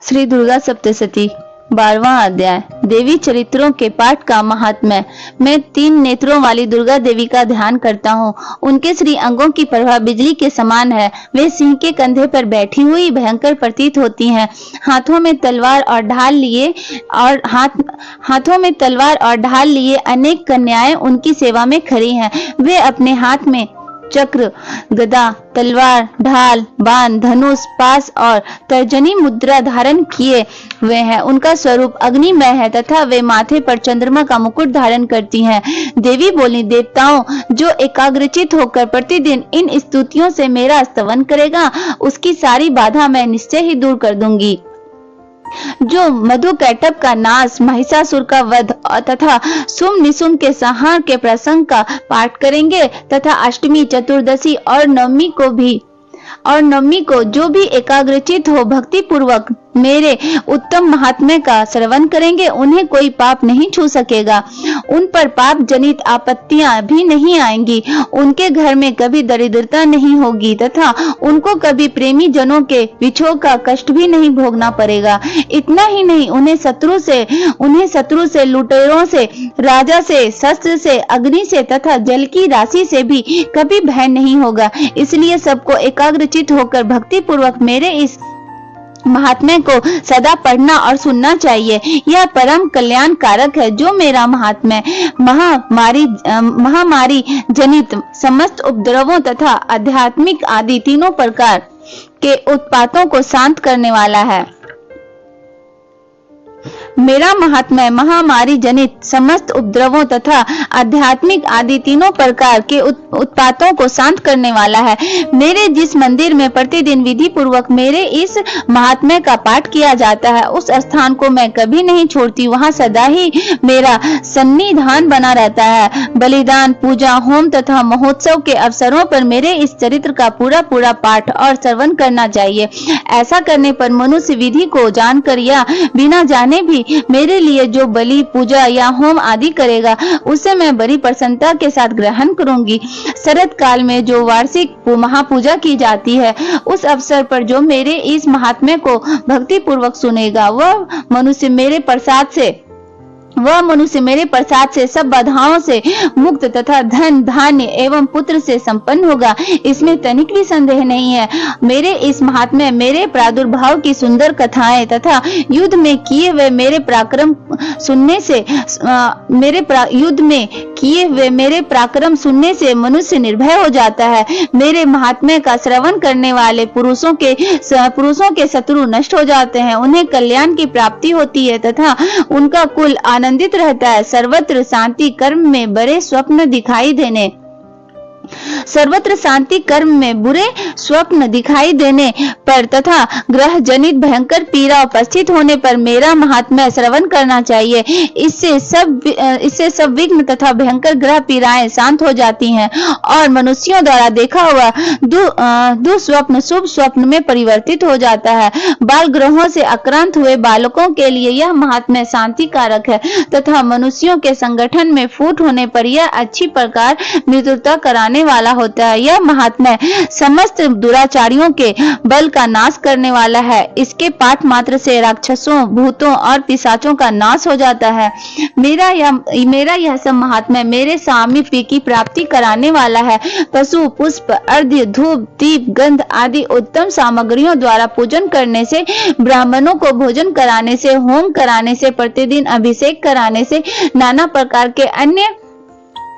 श्री दुर्गा सप्तशती 12वां अध्याय। देवी चरित्रों के पाठ का महात्म्य। मैं 3 नेत्रों वाली दुर्गा देवी का ध्यान करता हूँ। उनके श्री अंगों की प्रभा बिजली के समान है। वे सिंह के कंधे पर बैठी हुई भयंकर प्रतीत होती हैं। हाथों में तलवार और ढाल लिए अनेक कन्याएं उनकी सेवा में खड़ी हैं। वे अपने हाथ में चक्र, गदा, तलवार, ढाल, बाण, धनुष, पास और तर्जनी मुद्रा धारण किए हुए हैं। उनका स्वरूप अग्निमय है तथा वे माथे पर चंद्रमा का मुकुट धारण करती हैं। देवी बोली, देवताओं, जो एकाग्रचित होकर प्रतिदिन इन स्तुतियों से मेरा स्तवन करेगा, उसकी सारी बाधा मैं निश्चय ही दूर कर दूंगी। जो मधु कैटभ का नाश, महिषासुर का वध तथा सुम निसुम के संहार के प्रसंग का पाठ करेंगे तथा अष्टमी, चतुर्दशी और नवमी को जो भी एकाग्रचित हो भक्ति पूर्वक मेरे उत्तम महात्म्य का श्रवण करेंगे, उन्हें कोई पाप नहीं छू सकेगा। उन पर पाप जनित आपत्तियां भी नहीं आएंगी। उनके घर में कभी दरिद्रता नहीं होगी तथा उनको कभी प्रेमी जनों के विछोह का कष्ट भी नहीं भोगना पड़ेगा। इतना ही नहीं, उन्हें शत्रु से, लुटेरों से, राजा से, शस्त्र से, अग्नि से तथा जल की राशि से भी कभी भय नहीं होगा। इसलिए सबको एकाग्रचित होकर भक्ति पूर्वक मेरे इस महात्म्य को सदा पढ़ना और सुनना चाहिए। यह परम कल्याण कारक है। जो मेरा महात्म्य महामारी जनित समस्त उपद्रवों तथा आध्यात्मिक आदि तीनों प्रकार के उत्पातों को शांत करने वाला है। मेरा महात्म्य महामारी जनित समस्त उपद्रवों तथा आध्यात्मिक आदि तीनों प्रकार के उत्पातों को शांत करने वाला है। मेरे जिस मंदिर में प्रतिदिन विधि पूर्वक मेरे इस महात्म्य का पाठ किया जाता है, उस स्थान को मैं कभी नहीं छोड़ती। वहां सदा ही मेरा सन्निधान बना रहता है। बलिदान, पूजा, होम तथा महोत्सव के अवसरों पर मेरे इस चरित्र का पूरा पाठ और श्रवण करना चाहिए। ऐसा करने पर मनुष्य विधि को जानकर या बिना जाने भी मेरे लिए जो बलि, पूजा या होम आदि करेगा, उसे मैं बड़ी प्रसन्नता के साथ ग्रहण करूंगी। शरद काल में जो वार्षिक महापूजा की जाती है, उस अवसर पर जो मेरे इस महात्म्य को भक्ति पूर्वक सुनेगा, वह मनुष्य मेरे प्रसाद से सब बाधाओं से मुक्त तथा धन, धान्य एवं पुत्र से संपन्न होगा। इसमें तनिक भी संदेह नहीं है। मेरे इस महात्म्य, मेरे प्रादुर्भाव की सुंदर कथाएं तथा युद्ध में किए हुए मेरे पराक्रम सुनने से मनुष्य निर्भय हो जाता है। मेरे महात्म्य का श्रवण करने वाले पुरुषों के शत्रु नष्ट हो जाते हैं। उन्हें कल्याण की प्राप्ति होती है तथा उनका कुल आनंदित रहता है। सर्वत्र शांति कर्म में बुरे स्वप्न दिखाई देने पर तथा ग्रह जनित भयंकर पीड़ा उपस्थित होने पर मेरा महात्म्य श्रवण करना चाहिए। इससे सब विघ्न तथा भयंकर ग्रह पीड़ाएं शांत हो जाती हैं और मनुष्यों द्वारा देखा हुआ दुस्वप्न शुभ स्वप्न में परिवर्तित हो जाता है। बाल ग्रहों से आक्रांत हुए बालकों के लिए यह महात्म्य शांति कारक है तथा मनुष्यों के संगठन में फूट होने पर यह अच्छी प्रकार मृत्युता कराने वाला होता है। यह महात्म्य समस्त दुराचारियों के बल का नाश करने वाला है। इसके पाठ मात्र से राक्षसों, भूतों और पिशाचों का नाश हो जाता है। मेरा यह सब महात्म्य मेरे सामीप्य की प्राप्ति कराने वाला है। पशु, पुष्प, अर्घ्य, धूप, दीप, गंध आदि उत्तम सामग्रियों द्वारा पूजन करने से, ब्राह्मणों को भोजन कराने से, होम कराने से, प्रतिदिन अभिषेक कराने से, नाना प्रकार के अन्य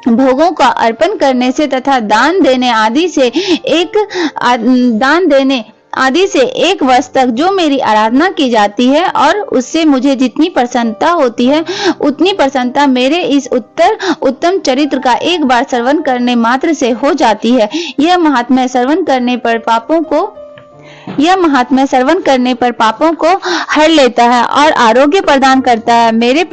भोगों का अर्पण करने से तथा दान देने आदि से एक वर्ष तक जो मेरी आराधना की जाती है और उससे मुझे जितनी प्रसन्नता होती है, उतनी प्रसन्नता मेरे इस उत्तम चरित्र का एक बार श्रवण करने मात्र से हो जाती है। यह महात्म्य श्रवण करने पर पापों को हर लेता है और आरोग्य प्रदान करता है। मेरे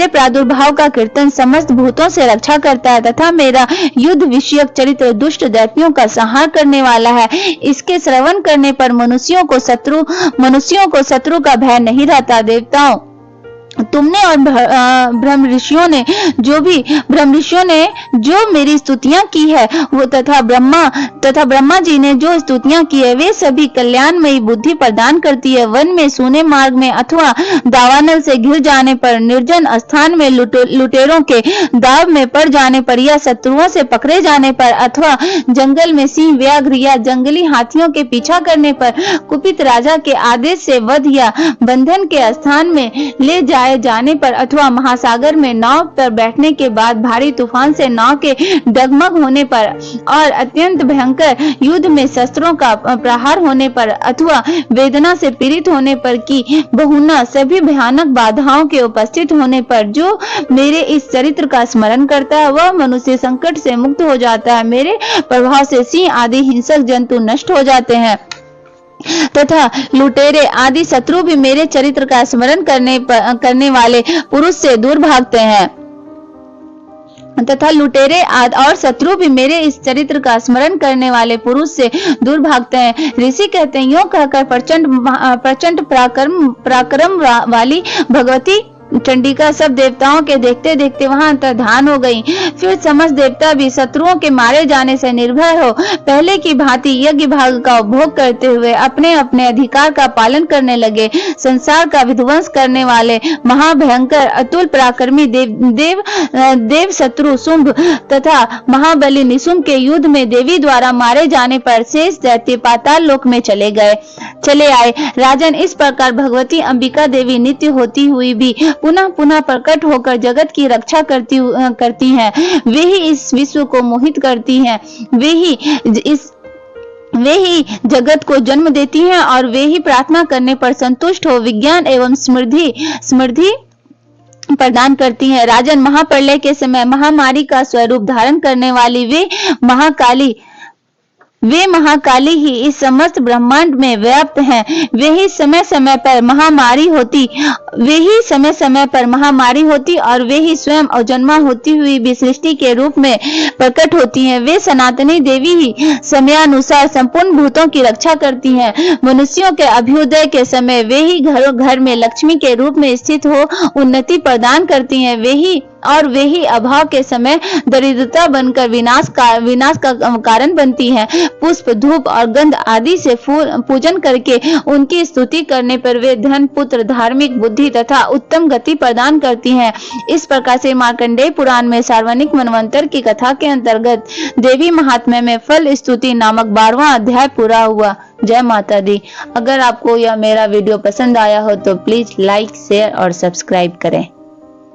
प्रादुर्भाव का कीर्तन समस्त भूतों से रक्षा करता है तथा मेरा युद्ध विषयक चरित्र दुष्ट दैत्यों का संहार करने वाला है। इसके श्रवण करने पर मनुष्यों को शत्रु का भय नहीं रहता। देवताओं, तुमने और ब्रह्म ऋषियों ने जो मेरी स्तुतियां की है वो तथा ब्रह्मा जी ने जो स्तुतियां की है वे सभी कल्याणमयी बुद्धि प्रदान करती है। वन में, सूने मार्ग में अथवा दावानल से घिर जाने पर, निर्जन स्थान में लुटेरों के दाव में पड़ जाने पर या शत्रुओं से पकड़े जाने पर अथवा जंगल में सिंह, व्याघ्र या जंगली हाथियों के पीछा करने पर, कुपित राजा के आदेश से वध या बंधन के स्थान में ले जाने पर अथवा महासागर में नाव पर बैठने के बाद भारी तूफान से नाव के डगमग होने पर और अत्यंत भयंकर युद्ध में शस्त्रों का प्रहार होने पर अथवा वेदना से पीड़ित होने पर की बहुना सभी भयानक बाधाओं के उपस्थित होने पर जो मेरे इस चरित्र का स्मरण करता है वह मनुष्य संकट से मुक्त हो जाता है। मेरे प्रभाव से सिंह आदि हिंसक जंतु नष्ट हो जाते हैं तथा लुटेरे आदि शत्रु भी मेरे चरित्र का स्मरण करने वाले पुरुष से दूर भागते हैं तथा लुटेरे और शत्रु भी मेरे इस चरित्र का स्मरण करने वाले पुरुष से दूर भागते हैं। ऋषि कहते हैं, यूं कहकर प्रचंड पराक्रम वाली भगवती चंडिका सब देवताओं के देखते देखते वहां अंतर्धान हो गई। फिर समस्त देवता भी शत्रुओं के मारे जाने से निर्भय हो पहले की भांति यज्ञ भाग का उपभोग करते हुए अपने अपने अधिकार का पालन करने लगे। संसार का विध्वंस करने वाले महाभयंकर अतुल पराक्रमी देव शत्रु शुंभ तथा महाबली निशुंभ के युद्ध में देवी द्वारा मारे जाने पर शेष दैत्य पाताल लोक में चले आए। राजन, इस प्रकार भगवती अंबिका देवी नित्य होती हुई भी पुनः पुनः प्रकट होकर जगत की रक्षा करती हैं। वे ही इस विश्व को मोहित करती हैं, वे ही जगत को जन्म देती हैं और वे ही प्रार्थना करने पर संतुष्ट हो विज्ञान एवं समृद्धि प्रदान करती हैं। राजन, महाप्रलय के समय महामारी का स्वरूप धारण करने वाली वे महाकाली ही इस समस्त ब्रह्मांड में व्याप्त हैं। वे ही समय समय पर महामारी होती और वे ही स्वयं अजन्मा होती हुई भी सृष्टि के रूप में प्रकट होती हैं। वे सनातनी देवी ही समयानुसार संपूर्ण भूतों की रक्षा करती हैं। मनुष्यों के अभ्युदय के समय वे ही घर में लक्ष्मी के रूप में स्थित हो उन्नति प्रदान करती हैं। वे ही अभाव के समय दरिद्रता बनकर विनाश का कारण बनती हैं। पुष्प, धूप और गंध आदि से पूजन करके उनकी स्तुति करने पर वे धन, पुत्र, धार्मिक बुद्धि तथा उत्तम गति प्रदान करती हैं। इस प्रकार से मार्कंडेय पुराण में सार्वजनिक मनवंतर की कथा के अंतर्गत देवी महात्म्य में फल स्तुति नामक 12वां अध्याय पूरा हुआ। जय माता दी। अगर आपको यह मेरा वीडियो पसंद आया हो तो प्लीज लाइक, शेयर और सब्सक्राइब करें।